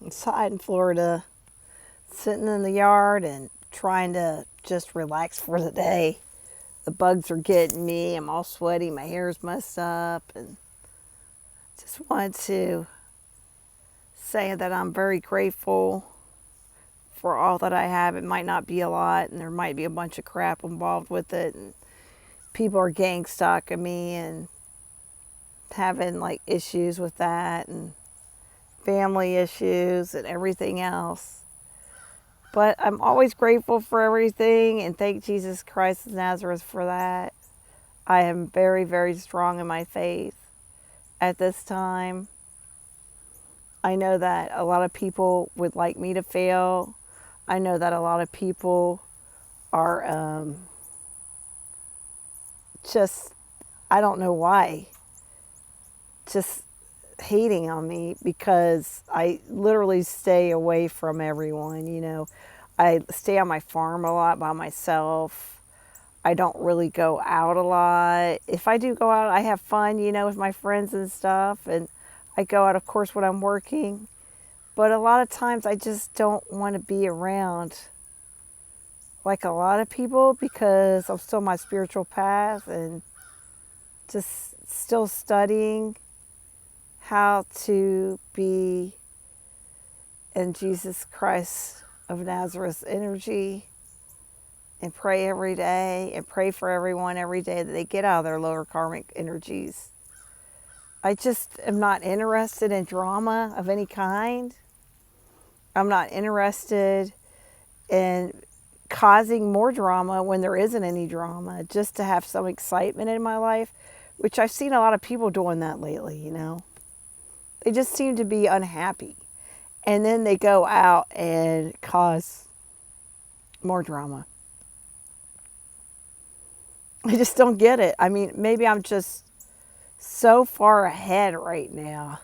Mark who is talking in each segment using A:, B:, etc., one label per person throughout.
A: inside in Florida, sitting in the yard and trying to just relax for the day. The bugs are getting me. I'm all sweaty. My hair's messed up. And just wanted to say that I'm very grateful for all that I have. It might not be a lot, and there might be a bunch of crap involved with it. And people are gang stalking me and having like issues with that, and family issues and everything else. But I'm always grateful for everything and thank Jesus Christ of Nazareth for that. I am very, very strong in my faith at this time. I know that a lot of people would like me to fail. I know that a lot of people are just, I don't know why, just hating on me because I literally stay away from everyone, you know. I stay on my farm a lot by myself. I don't really go out a lot. If I do go out, I have fun, you know, with my friends and stuff. And I go out, of course, when I'm working. But a lot of times I just don't want to be around like a lot of people because I'm still on my spiritual path and just still studying how to be in Jesus Christ of Nazareth's energy and pray every day and pray for everyone every day that they get out of their lower karmic energies. I just am not interested in drama of any kind. I'm not interested in causing more drama when there isn't any drama, just to have some excitement in my life, which I've seen a lot of people doing that lately, you know. They just seem to be unhappy. And then they go out and cause more drama. I just don't get it. I mean, maybe I'm just so far ahead right now.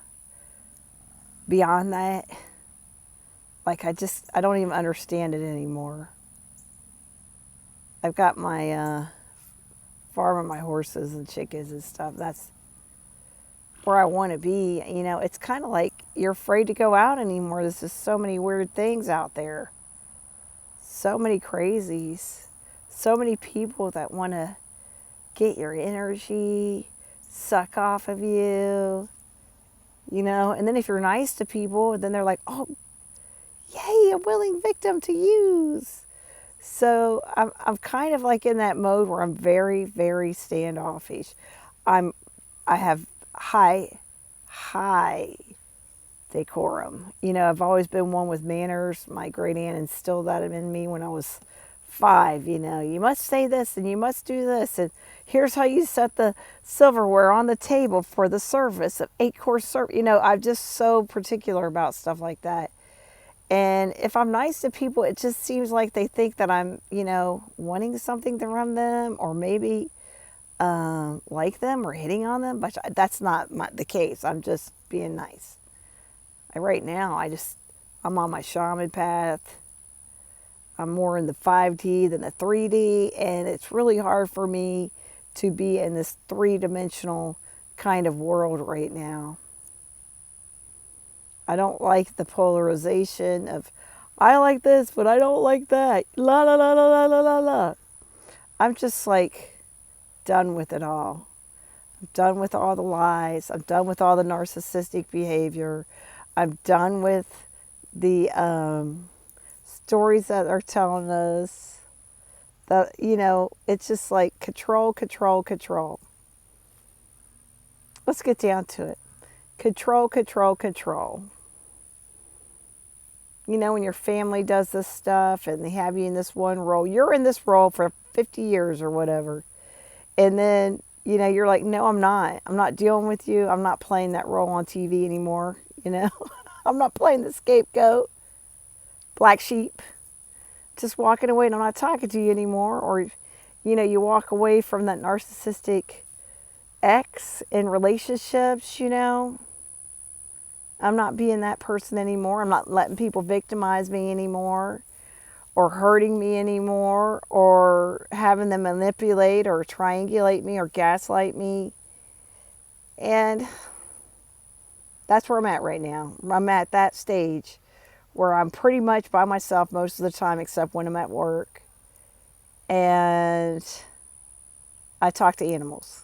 A: Beyond that, like I don't even understand it anymore. I've got my farm and my horses and chickens and stuff. That's where I want to be. You know, it's kind of like you're afraid to go out anymore. There's just so many weird things out there. So many crazies. So many people that want to get your energy, suck off of you, you know. And then if you're nice to people, then they're like, oh, yay, a willing victim to use. So I'm kind of like in that mode where I'm very, very standoffish. I have high decorum. You know, I've always been one with manners. My great aunt instilled that in me when I was 5. You know, you must say this and you must do this, and here's how you set the silverware on the table for the service of 8-course service. You know, I'm just so particular about stuff like that. And if I'm nice to people, it just seems like they think that I'm, you know, wanting something from them, or maybe like them or hitting on them. But that's not the case. I'm just being nice. Right now, I'm on my shaman path. I'm more in the 5D than the 3D. And it's really hard for me to be in this 3-dimensional kind of world right now. I don't like the polarization of, I like this, but I don't like that. La, la, la, la, la, la, la, la. I'm just like done with it all. I'm done with all the lies. I'm done with all the narcissistic behavior. I'm done with the stories that are telling us that, you know, it's just like control, control, control. Let's get down to it. Control, control, control. You know, when your family does this stuff and they have you in this one role, you're in this role for 50 years or whatever. And then, you know, you're like, no, I'm not. I'm not dealing with you. I'm not playing that role on TV anymore. You know, I'm not playing the scapegoat, black sheep, just walking away and I'm not talking to you anymore. Or, you know, you walk away from that narcissistic ex in relationships, you know. I'm not being that person anymore. I'm not letting people victimize me anymore, or hurting me anymore, or having them manipulate or triangulate me or gaslight me. And that's where I'm at right now. I'm at that stage where I'm pretty much by myself most of the time except when I'm at work. And I talk to animals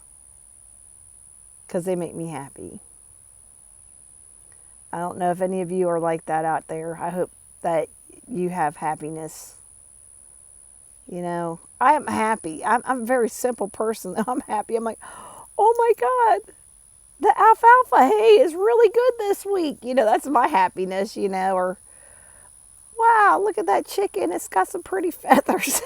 A: because they make me happy. I don't know if any of you are like that out there. I hope that you have happiness. You know, I am happy. I'm a very simple person. I'm happy. I'm like, oh my God, the alfalfa hay is really good this week. You know, that's my happiness, you know. Or, wow, look at that chicken. It's got some pretty feathers.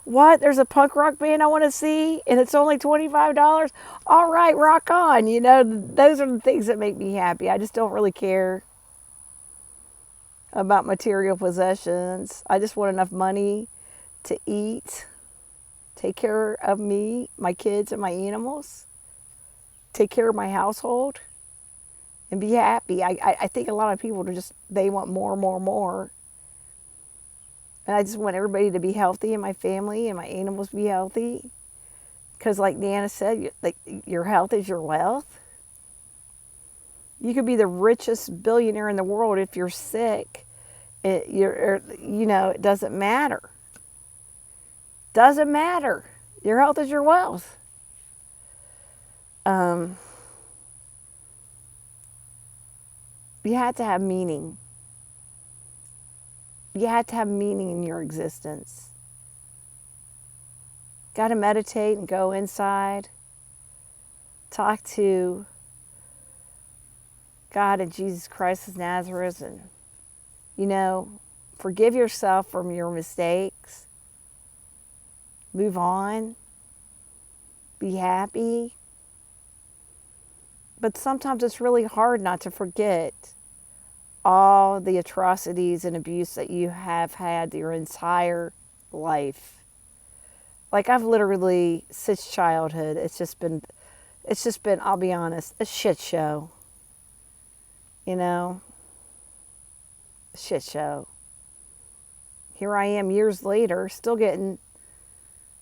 A: What? There's a punk rock band I want to see and it's only $25? All right, rock on. You know, those are the things that make me happy. I just don't really care about material possessions. I just want enough money to eat, take care of me, my kids, and my animals, take care of my household, and be happy. I think a lot of people are just, they want more, more, more. And I just want everybody to be healthy and my family and my animals be healthy. Because like Nana said, like, your health is your wealth. You could be the richest billionaire in the world if you're sick. It doesn't matter. Doesn't matter. Your health is your wealth. You have to have meaning. You have to have meaning in your existence. Got to meditate and go inside. Talk to God and Jesus Christ of Nazareth and, forgive yourself from your mistakes. Move on. Be happy. But sometimes it's really hard not to forget all the atrocities and abuse that you have had your entire life. Like, I've literally, since childhood, it's just been, I'll be honest, a shit show. A shit show. Here I am years later, still getting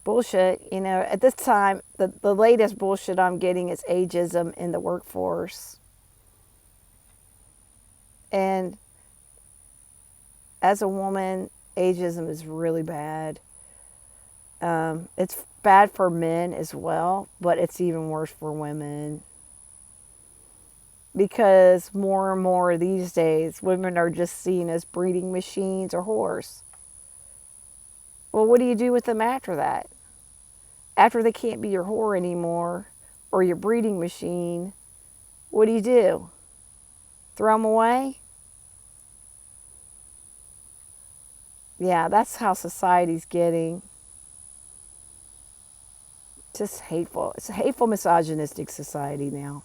A: bullshit. At this time, the latest bullshit I'm getting is ageism in the workforce. And as a woman, ageism is really bad. It's bad for men as well, but it's even worse for women. Because more and more these days, women are just seen as breeding machines or whores. Well, what do you do with them after that? After they can't be your whore anymore or your breeding machine, what do? Throw them away? Yeah, that's how society's getting. Just hateful. It's a hateful, misogynistic society now.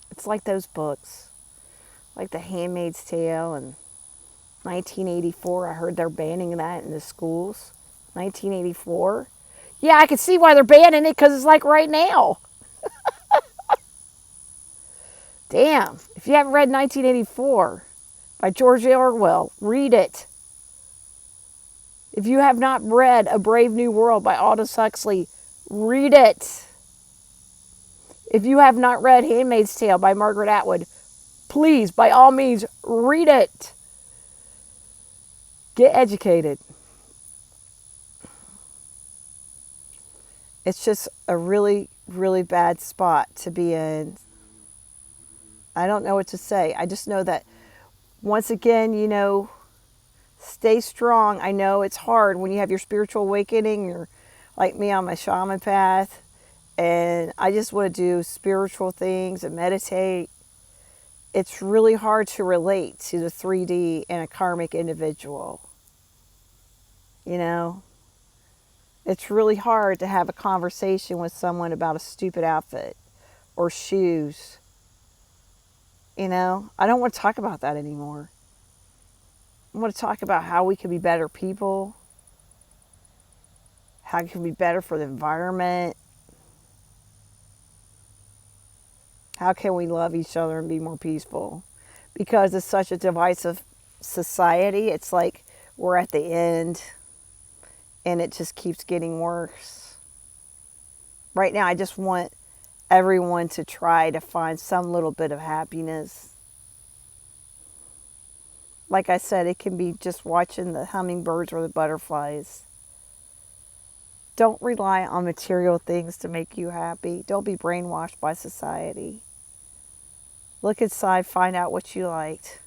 A: It's like those books, like The Handmaid's Tale and 1984. I heard they're banning that in the schools. 1984. Yeah, I can see why they're banning it, because it's like right now. Damn. If you haven't read 1984 by George Orwell, read it. If you have not read A Brave New World by Aldous Huxley, read it. If you have not read Handmaid's Tale by Margaret Atwood, please, by all means, read it. Get educated. It's just a really, really bad spot to be in. I don't know what to say. I just know that, once again, stay strong. I know it's hard when you have your spiritual awakening. You're like me on my shaman path. And I just want to do spiritual things and meditate. It's really hard to relate to the 3D and a karmic individual. It's really hard to have a conversation with someone about a stupid outfit or shoes. I don't want to talk about that anymore. I want to talk about how we can be better people, how we can be better for the environment, how can we love each other and be more peaceful. Because it's such a divisive society, it's like we're at the end and it just keeps getting worse. Right now, I just want everyone to try to find some little bit of happiness. Like I said, it can be just watching the hummingbirds or the butterflies. Don't rely on material things to make you happy. Don't be brainwashed by society. Look inside, find out what you liked.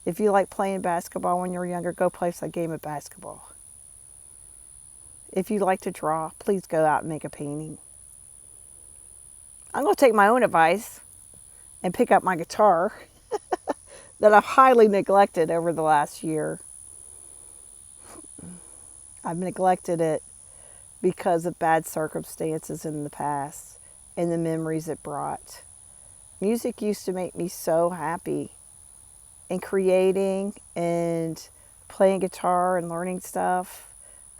A: If you like playing basketball when you were younger, go play a game of basketball. If you like to draw, please go out and make a painting. I'm going to take my own advice and pick up my guitar that I've highly neglected over the last year. I've neglected it because of bad circumstances in the past and the memories it brought. Music used to make me so happy. And creating and playing guitar and learning stuff,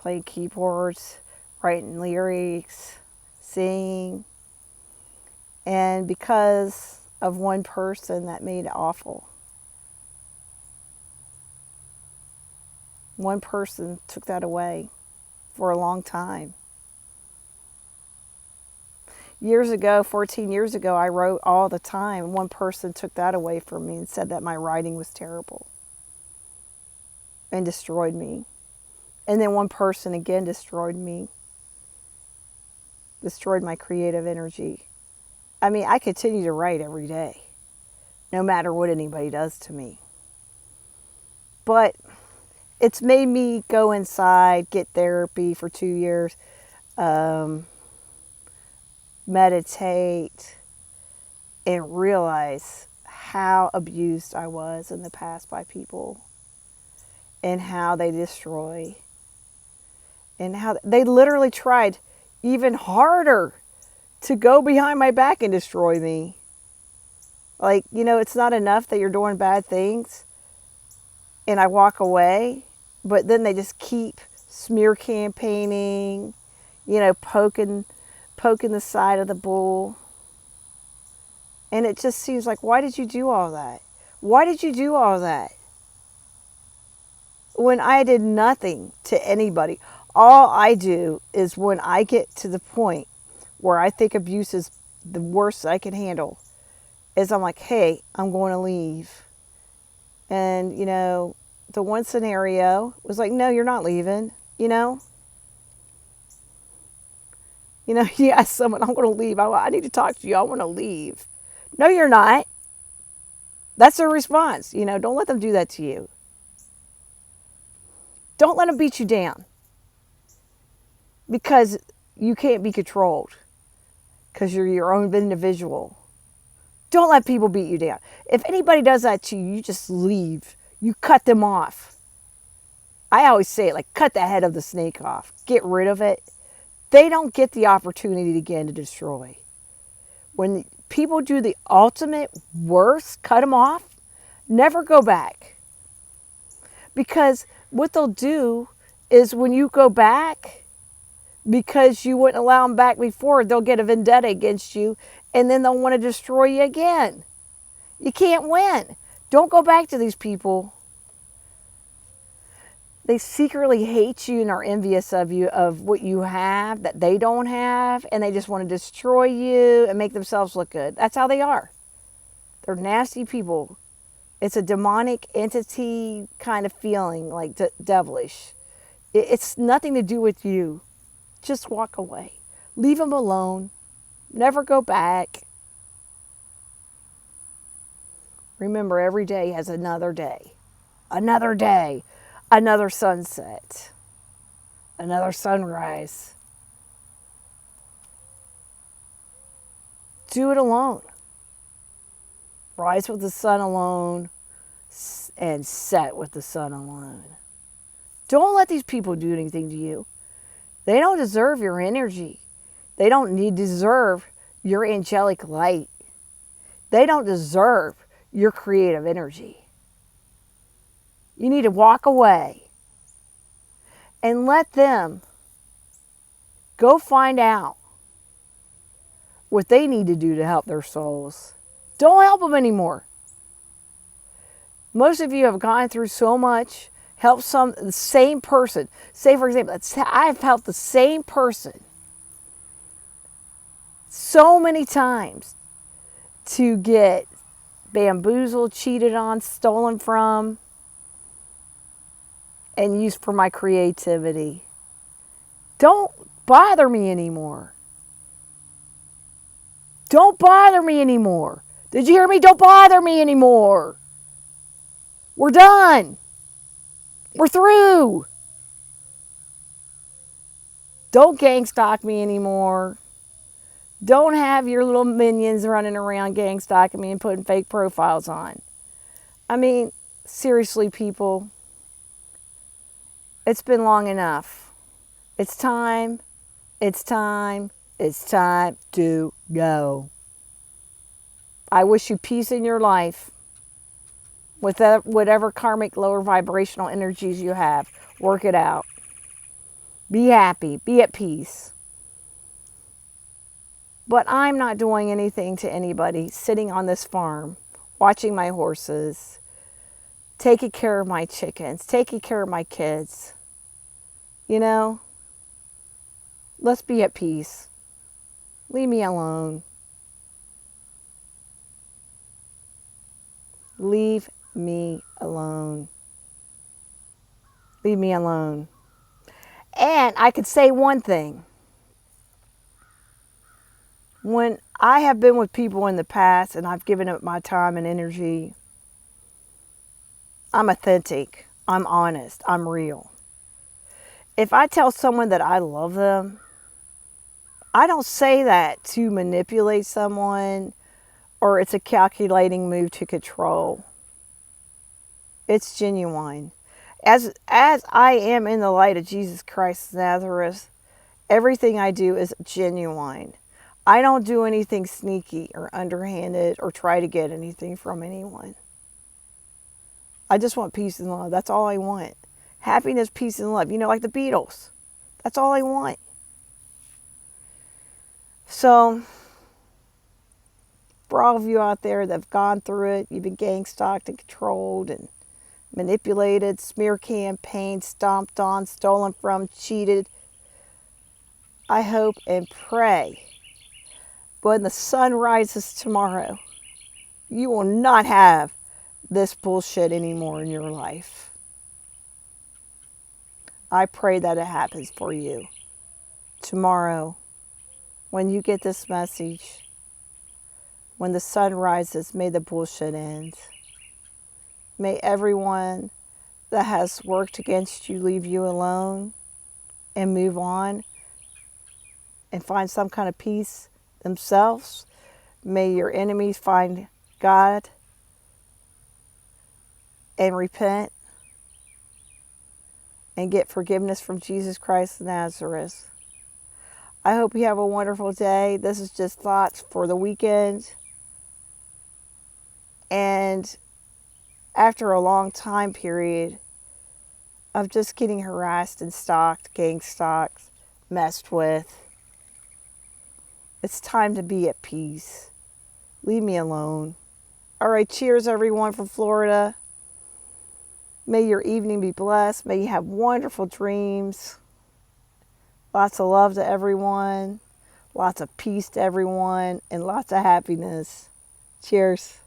A: playing keyboards, writing lyrics, singing. And because of one person that made it awful. One person took that away for a long time. Years ago, 14 years ago, I wrote all the time. One person took that away from me and said that my writing was terrible and destroyed me. And then one person again destroyed me, destroyed my creative energy. I mean, I continue to write every day, no matter what anybody does to me. But it's made me go inside, get therapy for 2 years, meditate, and realize how abused I was in the past by people and how they destroy and how they literally tried even harder to go behind my back and destroy me. Like, you know, it's not enough that you're doing bad things and I walk away, but then they just keep smear campaigning, you know, poking the side of the bull. And it just seems like, why did you do all that? Why did you do all that? When I did nothing to anybody. All I do is when I get to the point where I think abuse is the worst I can handle, is I'm like, hey, I'm going to leave. And, you know, the one scenario was like, no, you're not leaving, you know? You know, you ask someone, I'm going to leave. I need to talk to you. I want to leave. No, you're not. That's their response. You know, don't let them do that to you. Don't let them beat you down. Because you can't be controlled. Because you're your own individual. Don't let people beat you down. If anybody does that to you, you just leave. You cut them off. I always say it like, cut the head of the snake off. Get rid of it. They don't get the opportunity again to destroy. When people do the ultimate worst, cut them off, never go back. Because what they'll do is when you go back, because you wouldn't allow them back before, they'll get a vendetta against you, and then they'll want to destroy you again. You can't win. Don't go back to these people. They secretly hate you and are envious of you, of what you have that they don't have, and they just want to destroy you and make themselves look good. That's how they are. They're nasty people. It's a demonic entity kind of feeling, like devilish. It's nothing to do with you. Just walk away. Leave them alone. Never go back. Remember, every day has another day. Another day. Another sunset. Another sunrise. Do it alone. Rise with the sun alone and set with the sun alone. Don't let these people do anything to you. They don't deserve your energy. They don't deserve your angelic light. They don't deserve your creative energy. You need to walk away and let them go find out what they need to do to help their souls. Don't help them anymore. Most of you have gone through so much. Help the same person. Say, for example, I've helped the same person so many times to get bamboozled, cheated on, stolen from, and used for my creativity. Don't bother me anymore. Don't bother me anymore. Did you hear me? Don't bother me anymore. We're done. We're through. Don't gang stalk me anymore. Don't have your little minions running around gang stalking me and putting fake profiles on. I mean, seriously, people, it's been long enough. It's time. It's time. It's time to go. I wish you peace in your life with whatever karmic lower vibrational energies you have. Work it out. Be happy. Be at peace. But I'm not doing anything to anybody sitting on this farm, watching my horses, taking care of my chickens, taking care of my kids. You know, let's be at peace. Leave me alone. Leave me alone. Leave me alone. And I could say one thing. When I have been with people in the past and I've given up my time and energy, I'm authentic. I'm honest. I'm real. If I tell someone that I love them, I don't say that to manipulate someone or it's a calculating move to control. It's genuine. As I am in the light of Jesus Christ of Nazareth, everything I do is genuine. I don't do anything sneaky or underhanded or try to get anything from anyone. I just want peace and love. That's all I want. Happiness, peace, and love. You know, like the Beatles. That's all I want. So, for all of you out there that have gone through it, you've been gang stalked and controlled and manipulated, smear campaigned, stomped on, stolen from, cheated. I hope and pray when the sun rises tomorrow, you will not have this bullshit anymore in your life. I pray that it happens for you. Tomorrow, when you get this message, when the sun rises, may the bullshit end. May everyone that has worked against you leave you alone and move on and find some kind of peace themselves. May your enemies find God and repent and get forgiveness from Jesus Christ of Nazareth. I hope you have a wonderful day. This is just thoughts for the weekend. And after a long time period of just getting harassed and stalked, gang stalked, messed with, it's time to be at peace. Leave me alone. All right, cheers everyone from Florida. May your evening be blessed. May you have wonderful dreams. Lots of love to everyone. Lots of peace to everyone. And lots of happiness. Cheers.